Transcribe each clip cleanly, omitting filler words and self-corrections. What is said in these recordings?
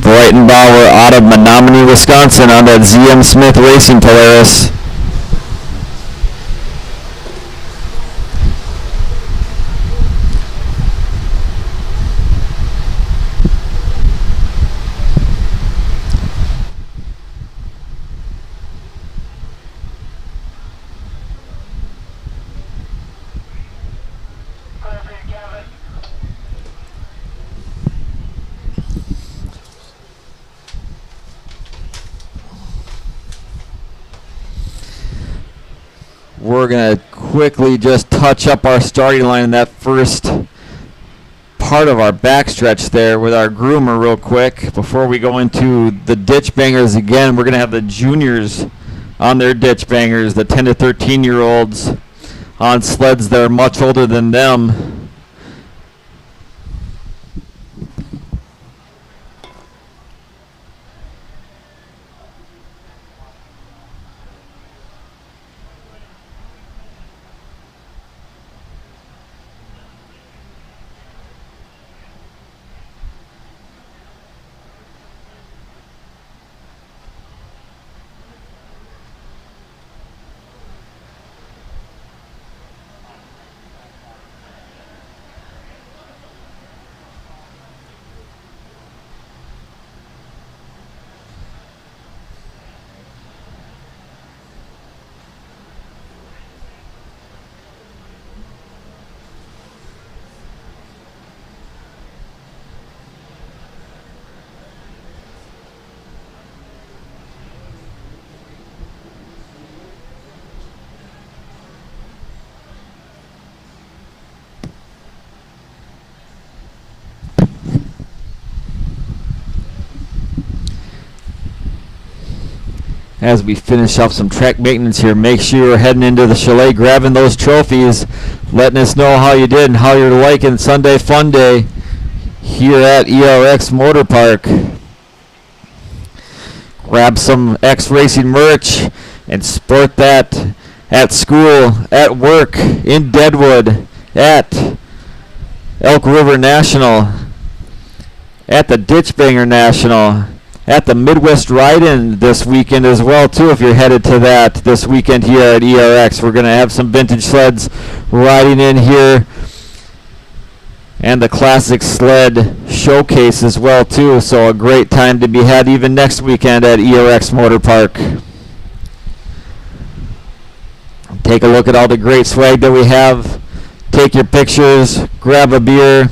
Breitenbauer out of Menominee, Wisconsin on that ZM Smith Racing Polaris. We're going to quickly just touch up our starting line in that first part of our backstretch there with our groomer real quick. Before we go into the ditch bangers again, we're going to have the juniors on their ditch bangers, the 10 to 13-year-olds on sleds that are much older than them. As we finish up some track maintenance here, make sure you're heading into the chalet, grabbing those trophies, letting us know how you did and how you're liking Sunday Fun Day here at ERX Motor Park. Grab some X Racing merch and sport that at school, at work, in Deadwood, at Elk River National, at the Ditch Banger National, at the Midwest Ride-In this weekend as well, too, if you're headed to that this weekend here at ERX. We're going to have some vintage sleds riding in here and the classic sled showcase as well, too. So a great time to be had even next weekend at ERX Motor Park. Take a look at all the great swag that we have. Take your pictures, grab a beer,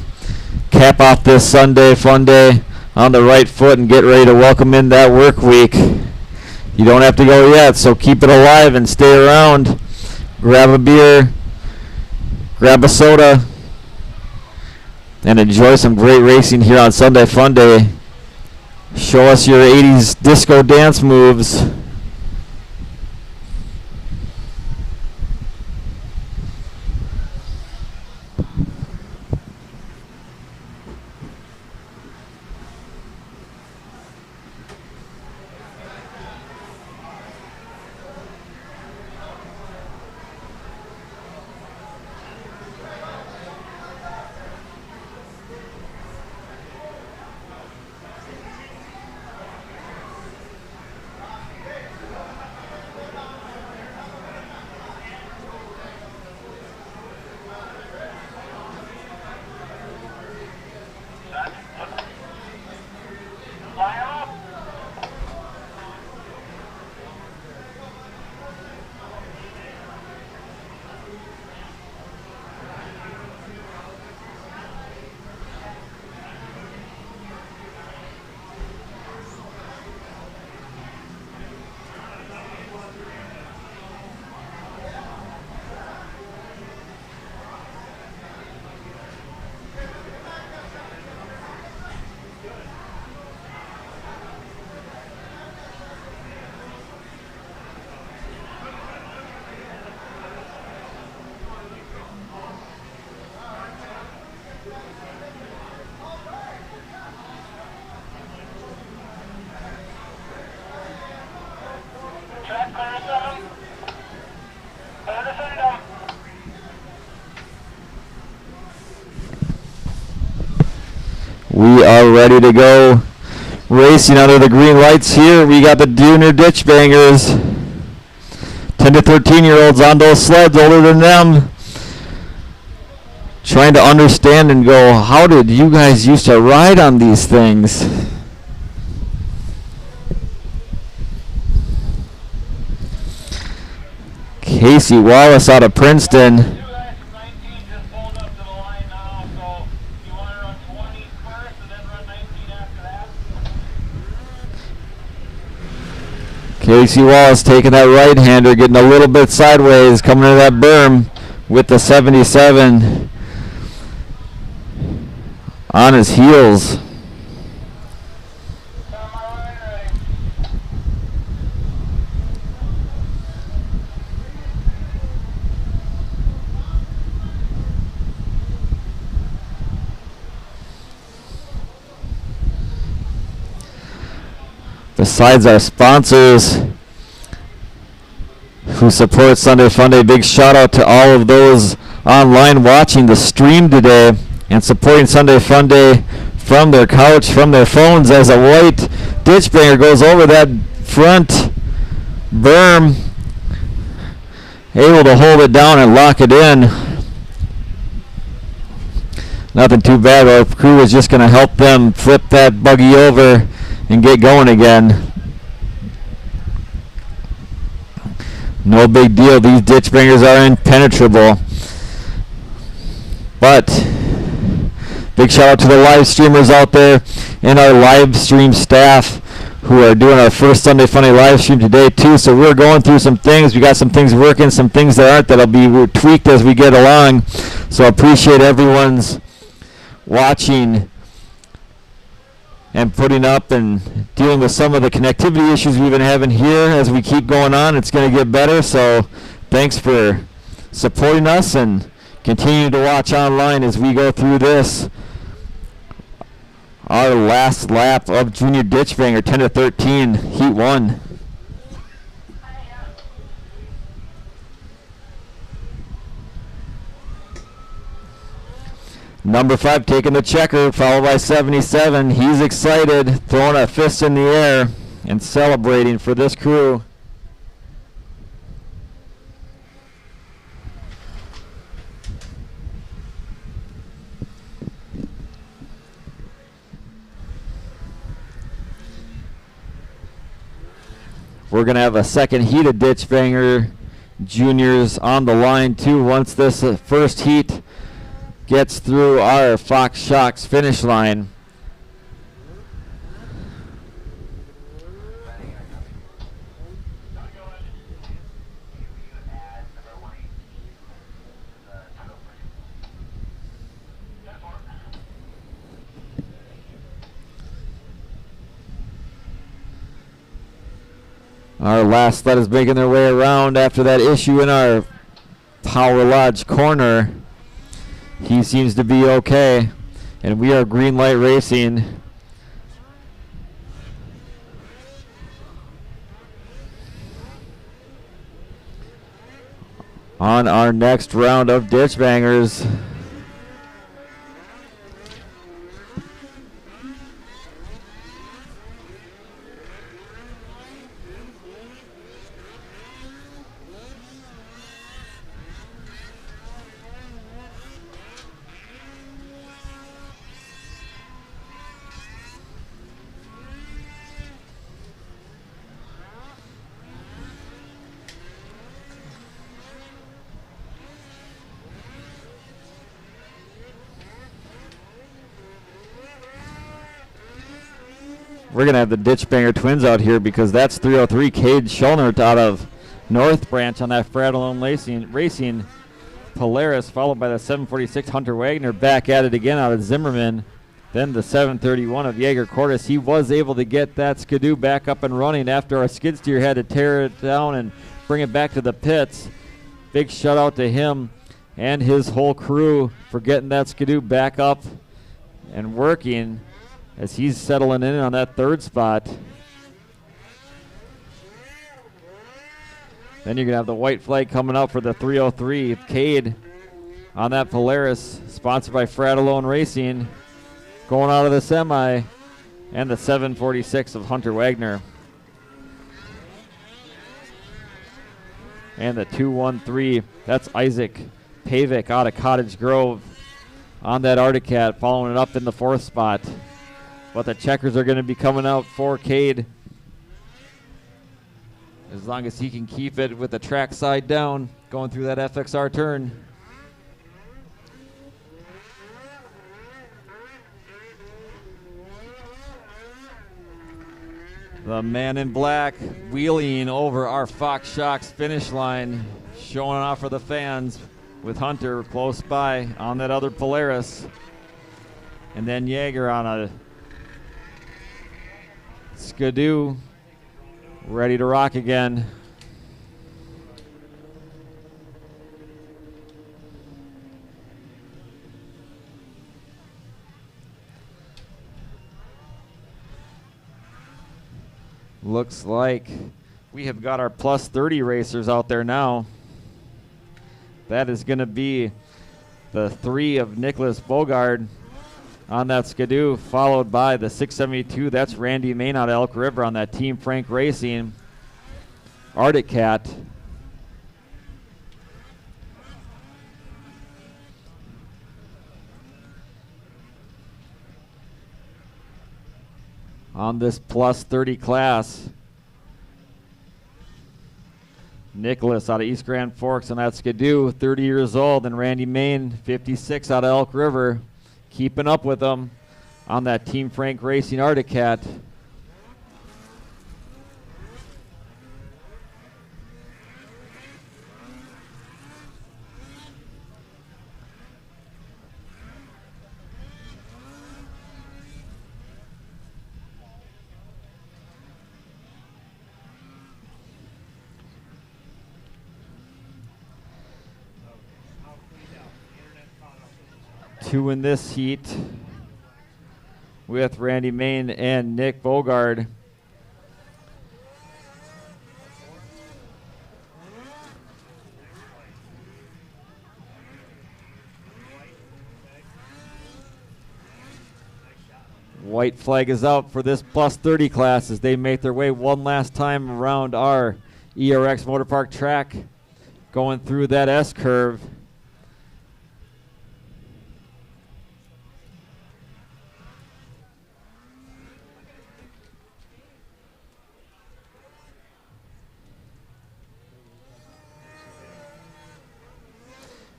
cap off this Sunday Fun Day on the right foot and get ready to welcome in that work week. You don't have to go yet, so keep it alive and stay around. Grab a beer, grab a soda, and enjoy some great racing here on Sunday Fun Day. Show us your 80s disco dance moves. We are ready to go. Racing under the green lights here. We got the junior ditch bangers. 10 to 13-year-olds on those sleds older than them. Trying to understand and go, how did you guys used to ride on these things? Casey Wallace out of Princeton. Casey Wallace taking that right-hander, getting a little bit sideways, coming to that berm with the 77 on his heels. Besides our sponsors who support Sunday Funday, big shout out to all of those online watching the stream today and supporting Sunday Funday from their couch, from their phones, as a white ditch banger goes over that front berm, able to hold it down and lock it in. Nothing too bad. Our crew is just going to help them flip that buggy over and get going again. No big deal. These ditch bangers are impenetrable. But big shout out to the live streamers out there and our live stream staff who are doing our first Sunday Funny live stream today too. So we're going through some things. We got some things working, some things that aren't, that'll be tweaked as we get along. So I appreciate everyone's watching and putting up and dealing with some of the connectivity issues we've been having here as we keep going on. It's going to get better, so thanks for supporting us and continue to watch online as we go through this. Our last lap of Junior Ditch Banger, 10 to 13, Heat 1. Number 5 taking the checker, followed by 77. He's excited, throwing a fist in the air and celebrating for this crew. We're going to have a second heat of Ditch Banger juniors on the line too once this first heat gets through our Fox Shocks finish line. Our last sled is making their way around after that issue in our Power Lodge corner. He seems to be okay, and we are green light racing. On our next round of ditch bangers. We're going to have the Ditch Banger twins out here because that's 303 Cade Schulnert out of North Branch on that Fratellone Racing Polaris, followed by the 746 Hunter Wagner back at it again out of Zimmerman. Then the 731 of Jaeger Cordes. He was able to get that Skidoo back up and running after our skid steer had to tear it down and bring it back to the pits. Big shout out to him and his whole crew for getting that Skidoo back up and working as he's settling in on that third spot. Then you're going to have the white flag coming up for the 303 Cade on that Polaris, sponsored by Fratellone Racing, going out of the semi. and the 746 of Hunter Wagner. And the 213, that's Isaac Pavic out of Cottage Grove on that Arctic Cat, following it up in the 4th spot. But the checkers are going to be coming out for Cade, as long as he can keep it with the track side down, going through that FXR turn. The man in black wheeling over our Fox Shocks finish line, showing off for the fans, with Hunter close by on that other Polaris. And then Jaeger on a Skidoo, ready to rock again. Looks like we have got our plus 30 racers out there now. That is going to be the 3 of Nicholas Bogard on that Skidoo, followed by the 672. That's Randy Main out of Elk River on that Team Frank Racing Arctic Cat. On this plus 30 class, Nicholas out of East Grand Forks on that Skidoo, 30 years old, and Randy Main, 56 out of Elk River, keeping up with them on that Team Frank Racing Arctic Cat. Two in this heat with Randy Main and Nick Bogard. White flag is out for this plus 30 class as they make their way one last time around our ERX Motor Park track, going through that S-curve.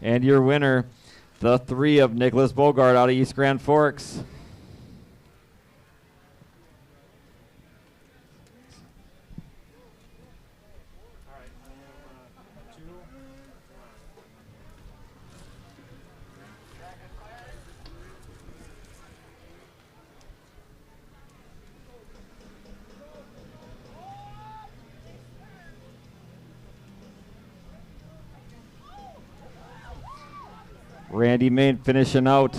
And your winner, the 3 of Nicholas Bogard out of East Grand Forks. Randy Main finishing out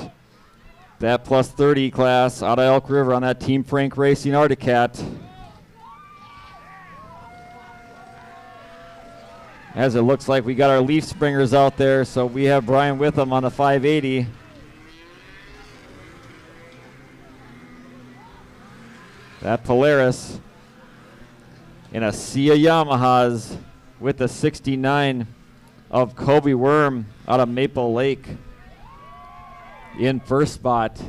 that plus 30 class out of Elk River on that Team Frank Racing Arctic Cat. As it looks like we got our Leaf Springers out there, so we have Brian Witham on the 580. That Polaris in a sea of Yamahas with the 69 of Kobe Worm out of Maple Lake in first spot.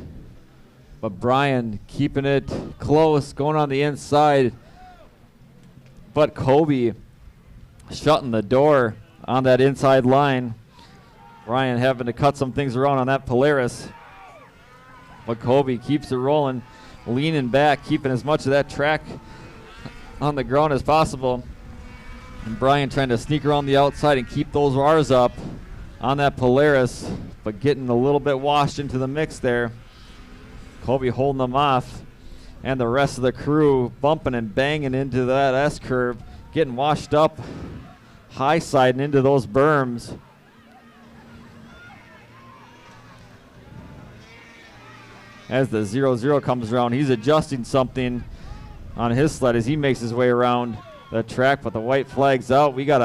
But Brian keeping it close, going on the inside. But Kobe shutting the door on that inside line. Brian having to cut some things around on that Polaris. But Kobe keeps it rolling, leaning back, keeping as much of that track on the ground as possible. And Brian trying to sneak around the outside and keep those R's up on that Polaris, but getting a little bit washed into the mix there. Kobe holding them off, and the rest of the crew bumping and banging into that S-curve, getting washed up, high siding into those berms. As the 0-0 comes around, he's adjusting something on his sled as he makes his way around the track, but the white flag's out. We got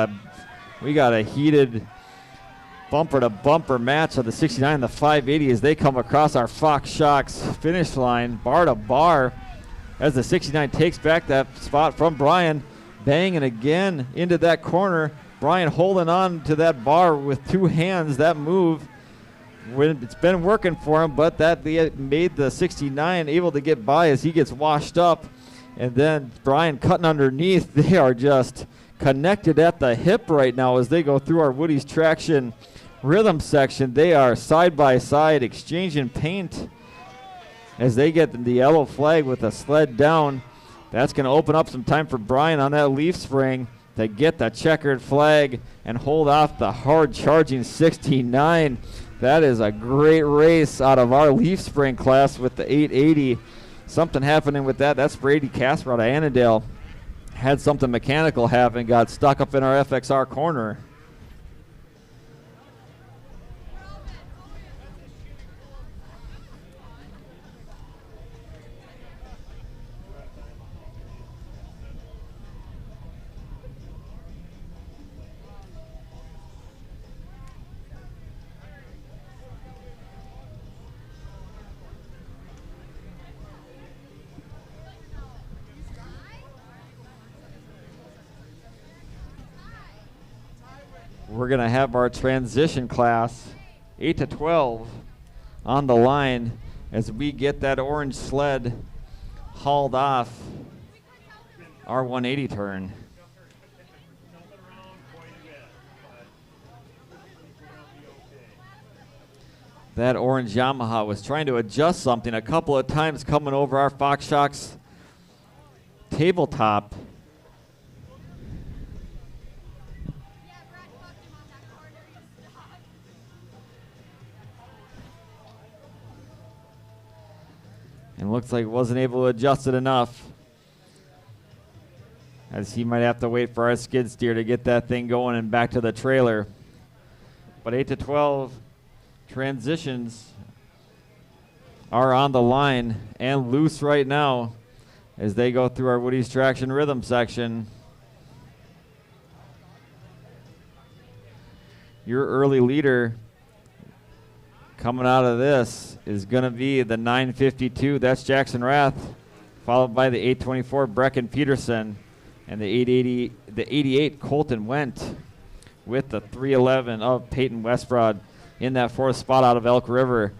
a heated bumper to bumper match of the 69 and the 580 as they come across our Fox Shocks finish line, bar to bar. as the 69 takes back that spot from Brian. Banging again into that corner. Brian holding on to that bar with two hands. That move, it's been working for him, but that made the 69 able to get by as he gets washed up. And then Brian cutting underneath. They are just connected at the hip right now as they go through our Woody's Traction rhythm section. They are side by side exchanging paint as they get the yellow flag with a sled down. That's going to open up some time for Brian on that leaf spring to get the checkered flag and hold off the hard charging 69. That is a great race out of our leaf spring class with the 880. Something happening with that. That's Brady Casper out of Annandale. Had something mechanical happen, got stuck up in our FXR corner. We're going to have our transition class, 8 to 12, on the line as we get that orange sled hauled off our 180 turn. That orange Yamaha was trying to adjust something a couple of times coming over our Fox Shocks tabletop. And looks like wasn't able to adjust it enough, as he might have to wait for our skid steer to get that thing going and back to the trailer. But 8 to 12 transitions are on the line and loose right now as they go through our Woody's Traction rhythm section. Your early leader coming out of this is going to be the 952. That's Jackson Rath, followed by the 824 Brecken Peterson, and the 880, the 88 Colton Wendt, with the 311 of Peyton Westbroad in that fourth spot out of Elk River.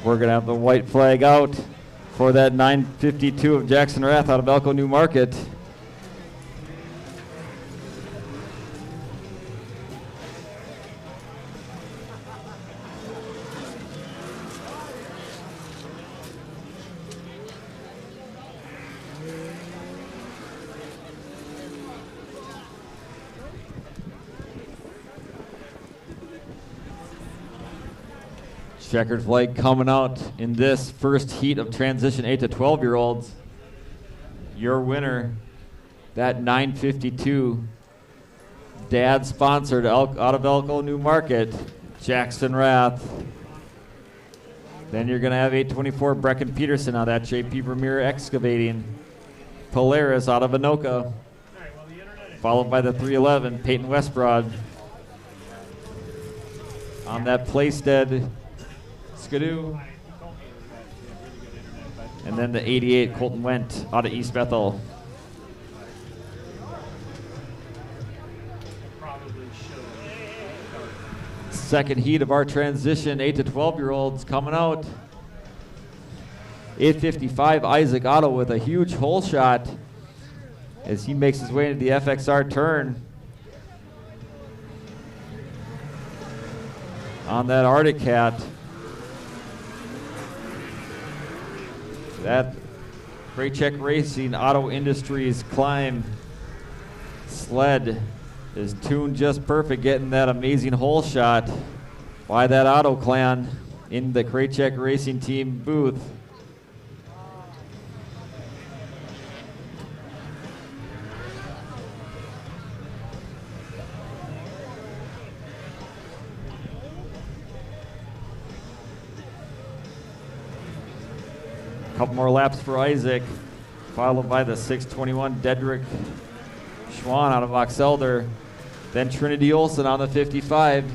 We're going to have the white flag out for that 952 of Jackson Rath out of Elko New Market. Checkered flag coming out in this first heat of transition 8 to 12-year-olds. Your winner, that 952, dad sponsored out of Elko New Market, Jackson Rath. Then you're going to have 824 Brecken Peterson out of that JP Vermeer Excavating. Polaris out of Anoka, followed by the 311 Peyton Westbroad. On that Playstead Skidoo. And then the 88 Colton Wendt out of East Bethel. Second heat of our transition 8 to 12-year-olds coming out. 855 Isaac Otto with a huge hole shot as he makes his way into the FXR turn. On that Arctic Cat. That Great Check Racing Auto Industries Climb sled is tuned just perfect, getting that amazing hole shot by that Auto Clan in the Great Check Racing Team booth. Couple more laps for Isaac, followed by the 621 Dedrick Schwann out of Oxelder. Then Trinity Olsen on the 55.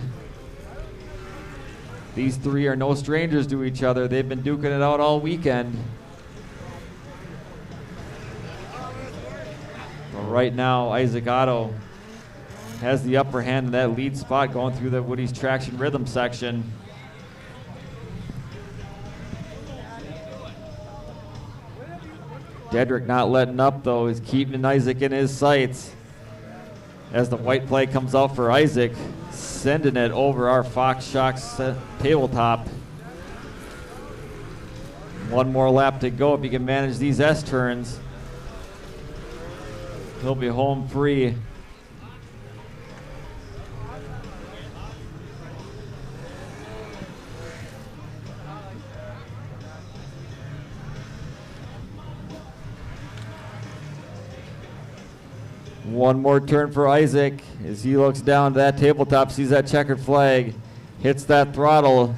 These three are no strangers to each other. They've been duking it out all weekend. But right now, Isaac Otto has the upper hand in that lead spot going through the Woody's Traction Rhythm section. Dedrick not letting up though. He's keeping Isaac in his sights. As the white flag comes out for Isaac, sending it over our Fox Shocks tabletop. One more lap to go. If he can manage these S turns, he'll be home free. One more turn for Isaac as he looks down to that tabletop, sees that checkered flag, hits that throttle,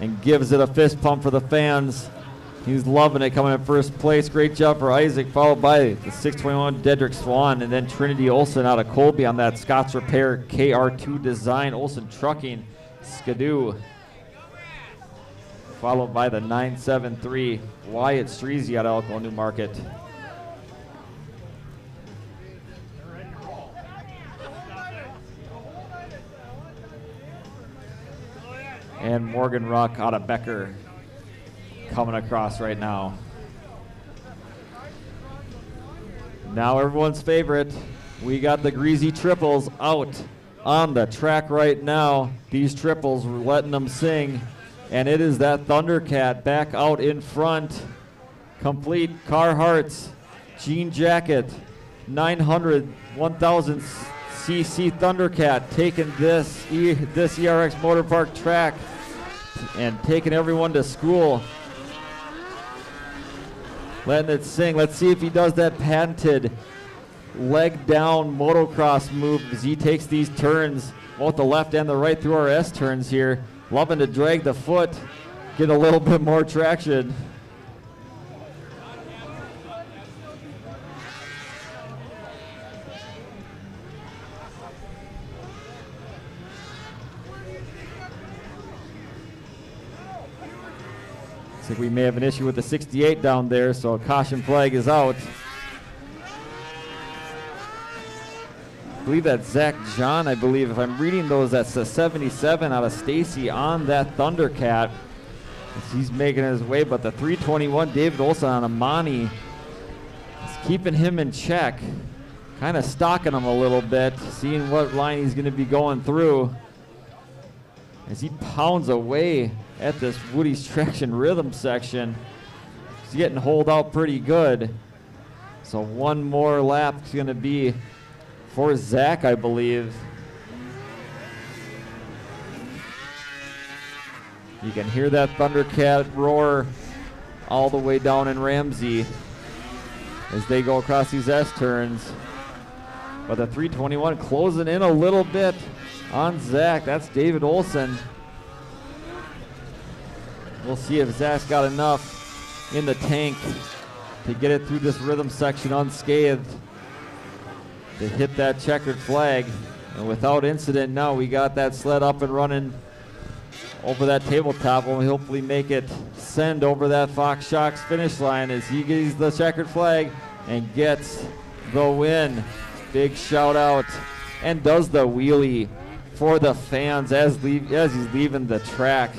and gives it a fist pump for the fans. He's loving it, coming in first place. Great job for Isaac, followed by the 621 Dedrick Swan, and then Trinity Olsen out of Colby on that Scott's Repair KR2 design. Olsen Trucking, Skidoo. Followed by the 973 Wyatt Streezy out of Elko New Market. And Morgan Ruck out of Becker coming across right now. Now everyone's favorite. We got the Greasy triples out on the track right now. These triples, we're letting them sing. And it is that Thundercat back out in front. Complete Carhartt's jean jacket, 900, 1000 cc Thundercat taking this ERX Motor Park track and taking everyone to school. Letting it sing. Let's see if he does that patented leg down motocross move as he takes these turns, both the left and the right through our S turns here. Loving to drag the foot, get a little bit more traction. Looks like we may have an issue with the 68 down there, so a caution flag is out. I believe that's Zach John, I believe. If I'm reading those, that's the 77 out of Stacy on that Thundercat. He's making his way, but the 321 David Olson on Amani is keeping him in check. Kind of stalking him a little bit, seeing what line he's going to be going through as he pounds away at this Woody's Traction Rhythm section. He's getting holed out pretty good. So one more lap is going to be for Zach, I believe. You can hear that Thundercat roar all the way down in Ramsey as they go across these S turns. But the 321 closing in a little bit on Zach. That's David Olson. We'll see if Zach's got enough in the tank to get it through this rhythm section unscathed to hit that checkered flag. And without incident now, we got that sled up and running over that tabletop. We'll hopefully make it send over that Fox Shocks finish line as he gets the checkered flag and gets the win. Big shout out, and does the wheelie for the fans as he's leaving the track.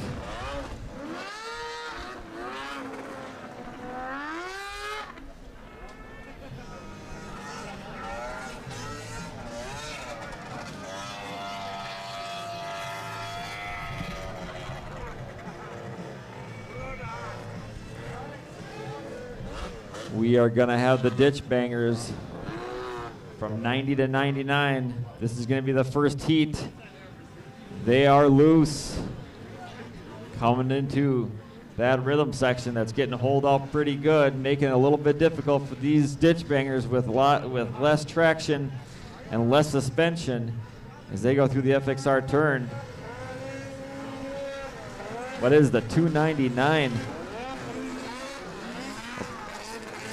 We are going to have the ditch bangers from 90 to 99. This is going to be the first heat. They are loose. Coming into that rhythm section that's getting holed up pretty good, making it a little bit difficult for these ditch bangers with less traction and less suspension as they go through the FXR turn. What is the 299?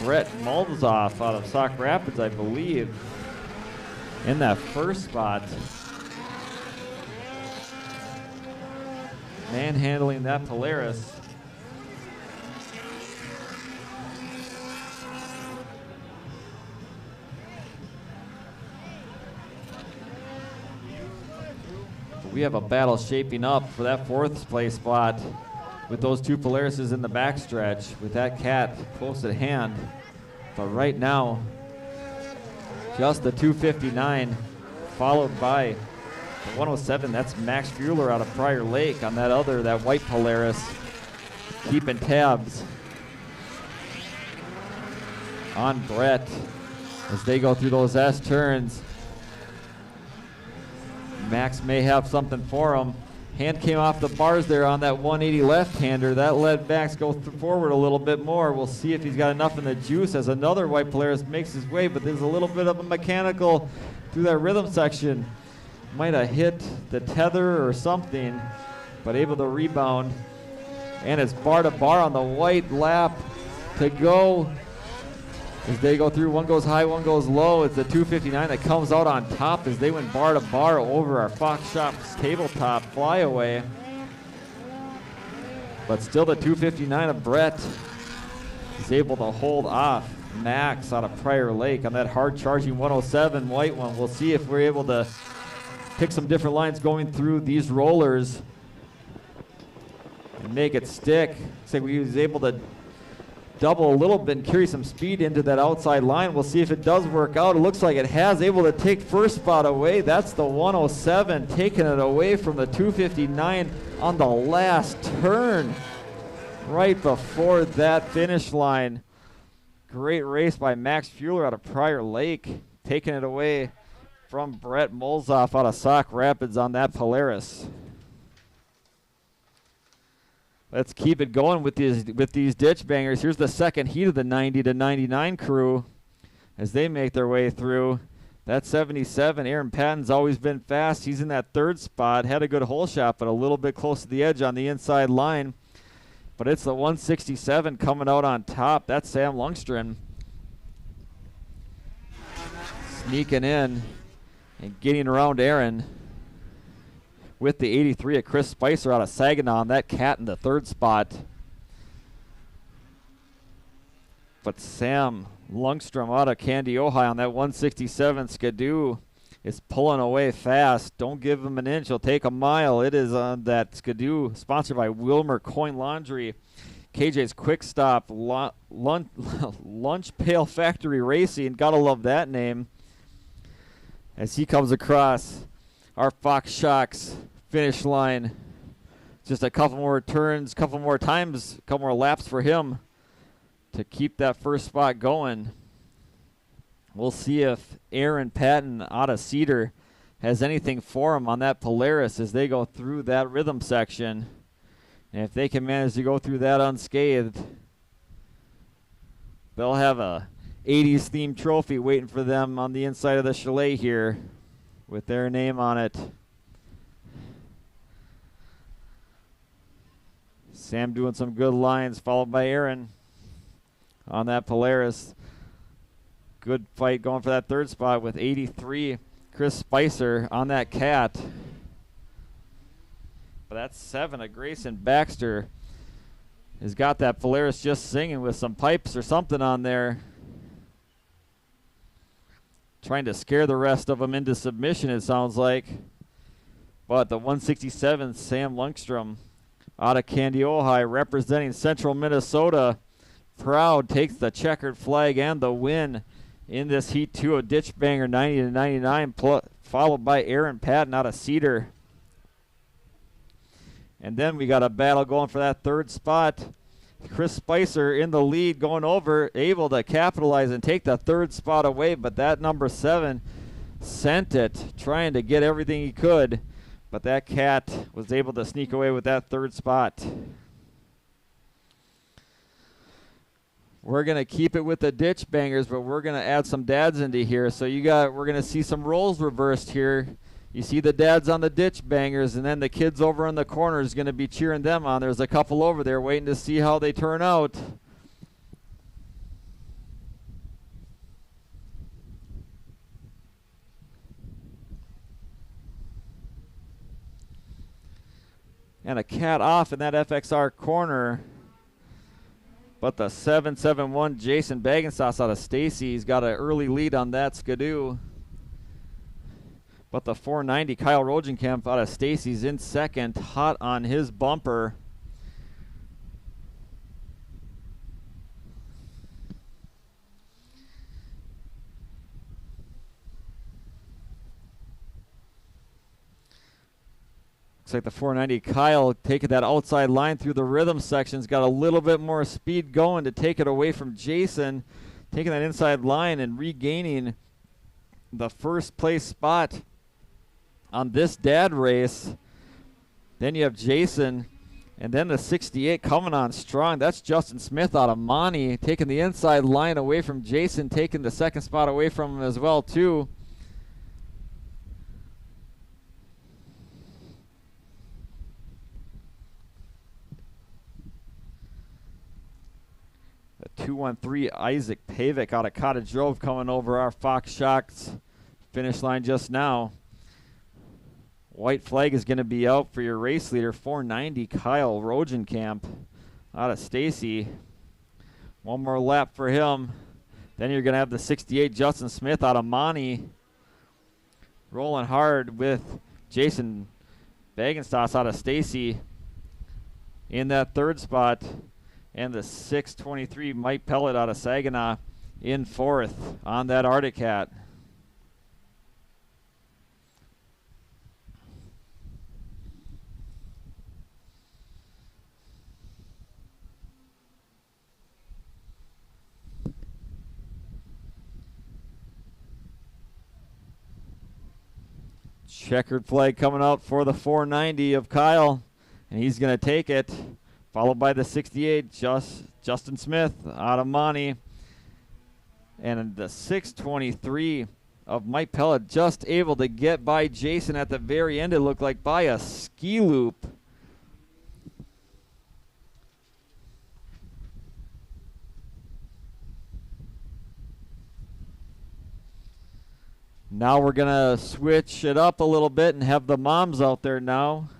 Brett Mulzoff out of Sauk Rapids, I believe, in that first spot. Manhandling that Polaris. We have a battle shaping up for that fourth place spot with those two Polarises in the backstretch with that cat close at hand. But right now, just the 259 followed by the 107. That's Max Fueler out of Prior Lake on that white Polaris, keeping tabs on Brett as they go through those S turns. Max may have something for him. Hand came off the bars there on that 180 left-hander. That let Max go forward a little bit more. We'll see if he's got enough in the juice as another white Polaris makes his way, but there's a little bit of a mechanical through that rhythm section. Might have hit the tether or something, but able to rebound. And it's bar to bar on the white lap to go. As they go through, one goes high, one goes low. It's the 259 that comes out on top as they went bar to bar over our Fox Shops tabletop flyaway. But still the 259 of Brett is able to hold off Max out of Prior Lake on that hard charging 107 white one. We'll see if we're able to pick some different lines going through these rollers and make it stick. Looks like we was able to double a little bit and carry some speed into that outside line. We'll see if it does work out. It looks like it has, able to take first spot away. That's the 107, taking it away from the 259 on the last turn right before that finish line. Great race by Max Fueler out of Prior Lake, taking it away from Brett Mulzoff out of Sauk Rapids on that Polaris. Let's keep it going with these ditch bangers. Here's the second heat of the 90 to 99 crew as they make their way through. That 77, Aaron Patton's always been fast. He's in that third spot. Had a good hole shot, but a little bit close to the edge on the inside line. But it's the 167 coming out on top. That's Sam Lundstrom sneaking in and getting around Aaron with the 83 of Chris Spicer out of Saginaw on that cat in the third spot. But Sam Lundstrom out of Candy, Ojai on that 167 Skidoo is pulling away fast. Don't give him an inch, he'll take a mile. It is on that Skidoo, sponsored by Wilmer Coin Laundry, KJ's Quick Stop, Lunch Pail Factory Racing. Gotta love that name. As he comes across our Fox Shocks finish line. Just a couple more turns, couple more times, couple more laps for him to keep that first spot going. We'll see if Aaron Patton out of Cedar has anything for him on that Polaris as they go through that rhythm section. And if they can manage to go through that unscathed, they'll have a 80s themed trophy waiting for them on the inside of the chalet here with their name on it. Sam doing some good lines, followed by Aaron on that Polaris. Good fight going for that third spot with 83 Chris Spicer on that cat. But that's 7 of Grayson Baxter has got that Polaris just singing with some pipes or something on there. Trying to scare the rest of them into submission, it sounds like. But the 167, Sam Lundstrom out of Candy, Ojai, representing Central Minnesota. Proud takes the checkered flag and the win in this Heat 2 of Ditch Banger 90 to 99, followed by Aaron Patton out of Cedar. And then we got a battle going for that third spot. Chris Spicer in the lead, going over, able to capitalize and take the third spot away, but that number 7 sent it, trying to get everything he could, but that cat was able to sneak away with that third spot. We're going to keep it with the ditch bangers, but we're going to add some dads into here. So we're going to see some roles reversed here. You see the dads on the ditch bangers, and then the kids over in the corner is going to be cheering them on. There's a couple over there waiting to see how they turn out. And a cat off in that FXR corner. But the 771 Jason Bagenstos out of Stacy, he's got an early lead on that Skidoo. But the 490 Kyle Rogenkamp out of Stacy's in second, hot on his bumper. Looks like the 490 Kyle taking that outside line through the rhythm sections, got a little bit more speed going to take it away from Jason, taking that inside line and regaining the first place spot on this dad race. Then you have Jason, and then the 68 coming on strong. That's Justin Smith out of Monty, taking the inside line away from Jason, taking the second spot away from him as well too. The 213 Isaac Pavic out of Cottage Grove coming over our Fox Shocks finish line just now. White flag is going to be out for your race leader, 490 Kyle Rogenkamp out of Stacy. One more lap for him. Then you're going to have the 68 Justin Smith out of Monty rolling hard with Jason Bagenstos out of Stacy in that third spot. And the 623 Mike Pellet out of Saginaw in fourth on that Arctic Cat. Checkered flag coming out for the 490 of Kyle, and he's going to take it. Followed by the 68, Justin Smith out of Monty. And the 623 of Mike Pellet, just able to get by Jason at the very end, it looked like, by a ski loop. Now we're going to switch it up a little bit and have the moms out there now.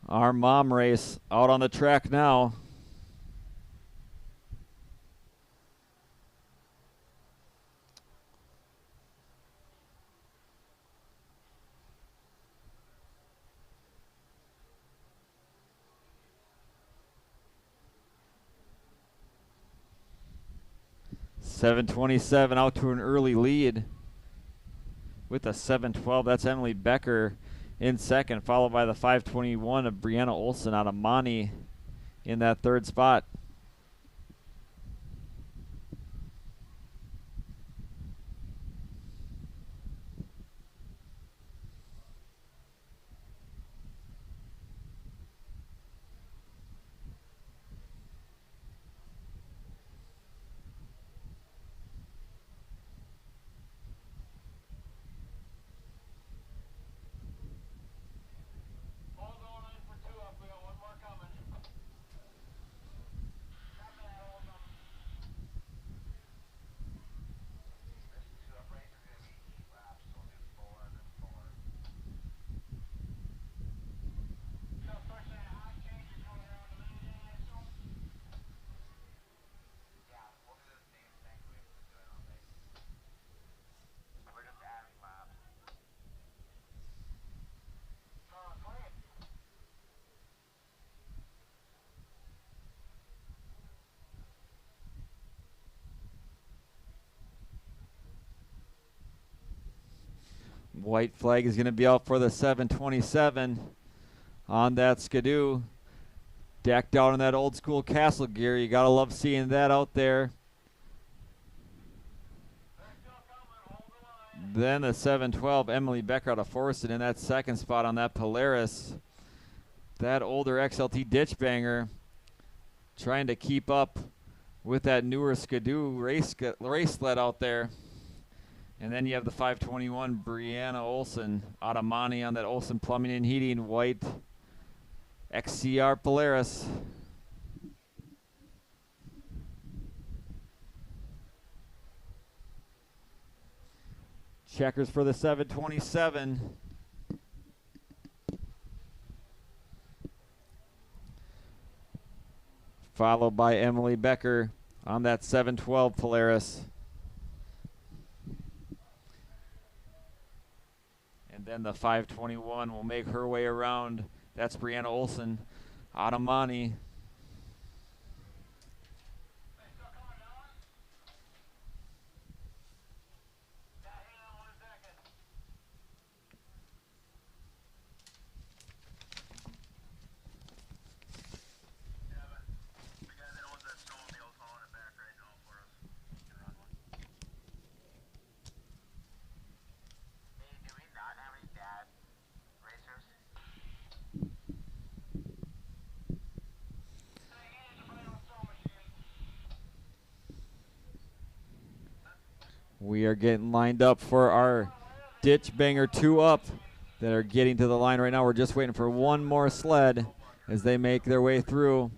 Our mom race out on the track now. .727 out to an early lead with a 712. That's Emily Becker in second, followed by the 521 of Brianna Olson out of Monty in that third spot. White flag is going to be out for the 727 on that Skidoo. Decked out in that old school castle gear. You got to love seeing that out there. Then the 712, Emily Becker out of Forreston in that second spot on that Polaris. That older XLT ditch banger trying to keep up with that newer Skidoo race sled out there. And then you have the 521 Brianna Olson out of Monty on that Olson Plumbing and Heating white XCR Polaris. Checkers for the 727. Followed by Emily Becker on that 712 Polaris. And then the 521 will make her way around. That's Brianna Olson out of Monty. We are getting lined up for our ditch banger 2 up that are getting to the line right now. We're just waiting for one more sled as they make their way through.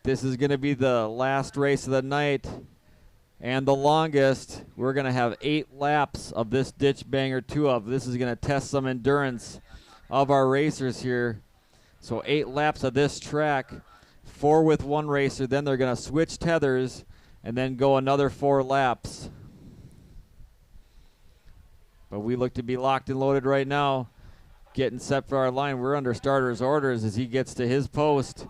This is going to be the last race of the night and the longest. We're going to have 8 laps of this ditch banger 2 up. This is going to test some endurance of our racers here. So 8 laps of this track, 4 with one racer. Then they're going to switch tethers and then go another 4 laps. But we look to be locked and loaded right now, getting set for our line. We're under starter's orders as he gets to his post.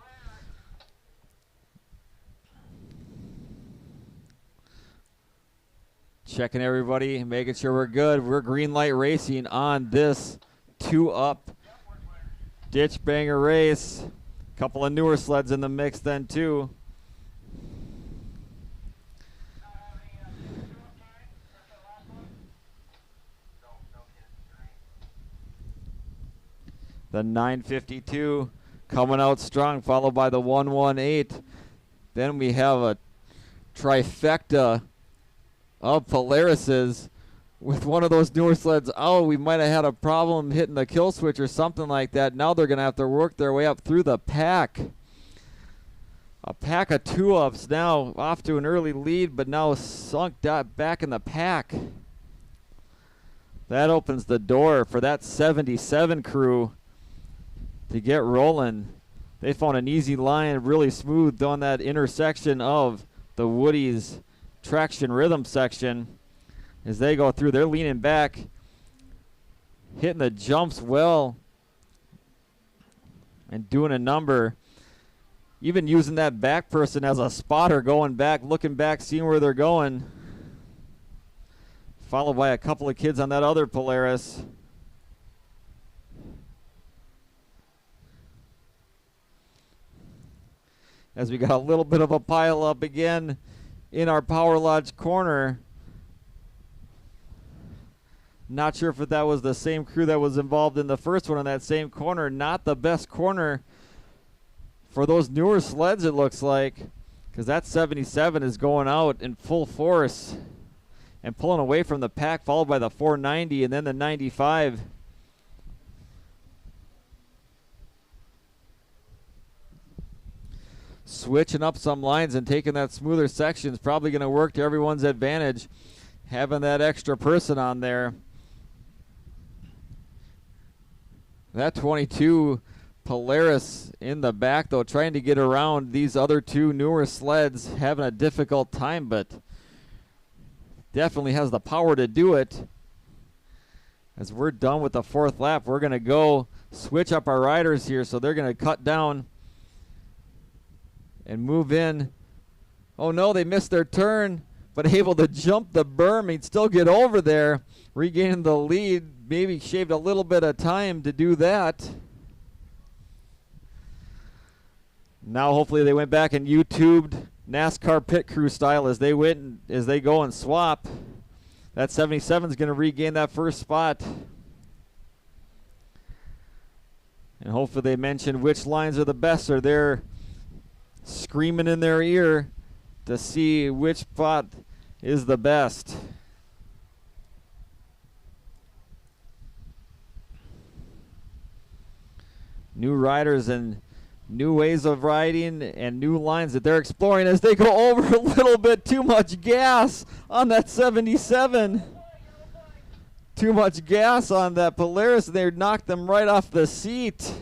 Checking everybody, making sure we're good. We're green light racing on this 2 up ditch banger race. Couple of newer sleds in the mix then too. The 952 coming out strong, followed by the 118. Then we have a trifecta of Polarises with one of those newer sleds. Oh, we might have had a problem hitting the kill switch or something like that. Now they're going to have to work their way up through the pack. A pack of 2-ups now off to an early lead, but now sunk back in the pack. That opens the door for that 77 crew to get rolling. They found an easy line, really smooth on that intersection of the Woody's traction rhythm section. As they go through, they're leaning back, hitting the jumps well, and doing a number. Even using that back person as a spotter, going back, looking back, seeing where they're going. Followed by a couple of kids on that other Polaris. As we got a little bit of a pile up again in our Power Lodge corner. Not sure if that was the same crew that was involved in the first one in that same corner. Not the best corner for those newer sleds, it looks like, because that 77 is going out in full force and pulling away from the pack, followed by the 490 and then the 95. Switching up some lines and taking that smoother section is probably going to work to everyone's advantage, having that extra person on there. That 22 Polaris in the back, though, trying to get around these other 2 newer sleds, having a difficult time, but definitely has the power to do it. As we're done with the 4th lap, we're going to go switch up our riders here, so they're going to cut down and move in. Oh no, they missed their turn, but able to jump the berm. He'd still get over there. regaining the lead. Maybe shaved a little bit of time to do that. Now hopefully they went back and YouTubed NASCAR pit crew style as they go and swap. That 77 is going to regain that first spot. And hopefully they mention which lines are the best, or they're screaming in their ear to see which spot is the best. New riders and new ways of riding and new lines that they're exploring as they go over a little bit too much gas on that 77. Too much gas on that Polaris. They knocked them right off the seat.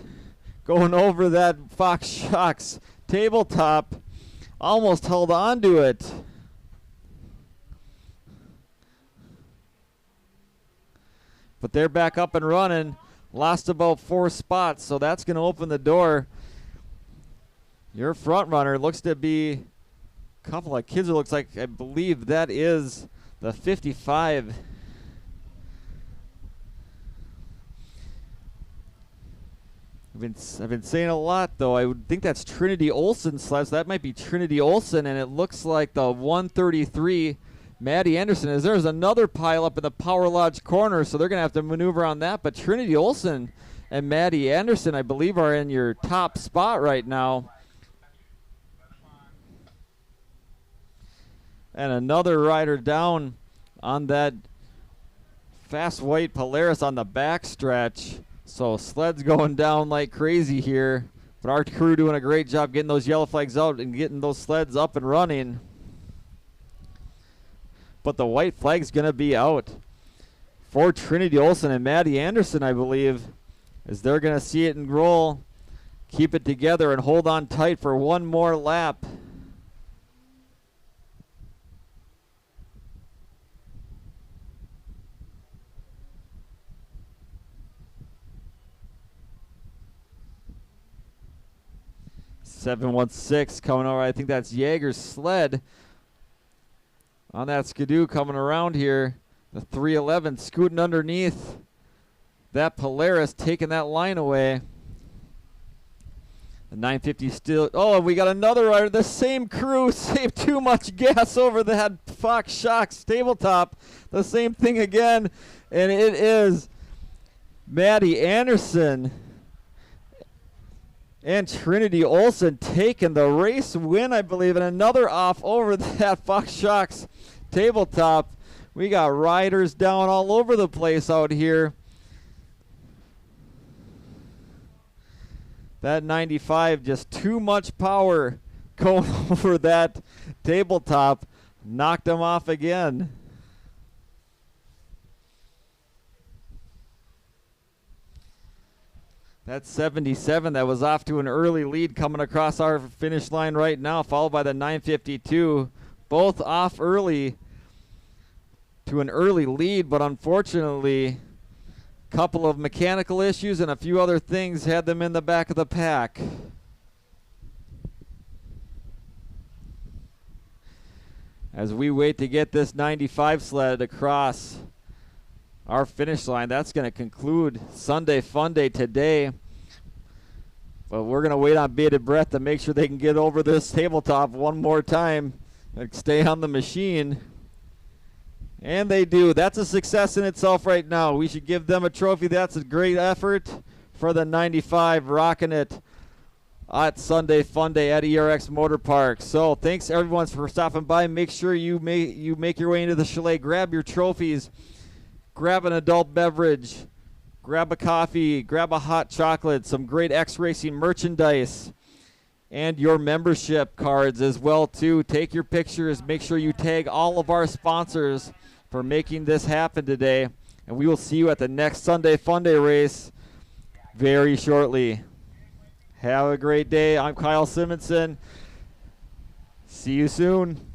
Going over that Fox Shocks tabletop. Almost held on to it. But they're back up and running. Lost about 4 spots, so that's going to open the door. Your front runner looks to be a couple of kids. It looks like, I believe that is the 55. I've been saying a lot, though. I would think that's Trinity Olsen sled. So that might be Trinity Olsen, and it looks like the 133 Maddie Anderson. As there's another pile up in the Power Lodge corner, so they're going to have to maneuver on that. But Trinity Olsen and Maddie Anderson, I believe, are in your top spot right now. And another rider down on that fast white Polaris on the back stretch. So sleds going down like crazy here. But our crew doing a great job getting those yellow flags out and getting those sleds up and running. But the white flag's going to be out for Trinity Olsen and Maddie Anderson, I believe, as they're going to see it and roll, keep it together, and hold on tight for one more lap. .716 coming over. I think that's Jaeger's sled on that Skidoo coming around here. The 311 scooting underneath that Polaris, taking that line away. The 950 still. Oh, we got another rider. The same crew saved too much gas over that Fox Shocks tabletop. The same thing again. And it is Maddie Anderson and Trinity Olsen taking the race win, I believe, and another off over that Fox Shocks tabletop. We got riders down all over the place out here. That 95, just too much power going over that tabletop. Knocked them off again. That 77 that was off to an early lead coming across our finish line right now, followed by the 952. Both off early to an early lead, but unfortunately, a couple of mechanical issues and a few other things had them in the back of the pack. As we wait to get this 95 sled across our finish line, that's going to conclude Sunday Funday today. But we're going to wait on bated breath to make sure they can get over this tabletop one more time and stay on the machine. And they do. That's a success in itself right now. We should give them a trophy. That's a great effort for the 95, rocking it at Sunday Funday at ERX Motor Park. So thanks everyone for stopping by. Make sure you make your way into the chalet. Grab your trophies. Grab an adult beverage, grab a coffee, grab a hot chocolate, some great X Racing merchandise, and your membership cards as well too. Take your pictures. Make sure you tag all of our sponsors for making this happen today. And we will see you at the next Sunday Funday race very shortly. Have a great day. I'm Kyle Simonson. See you soon.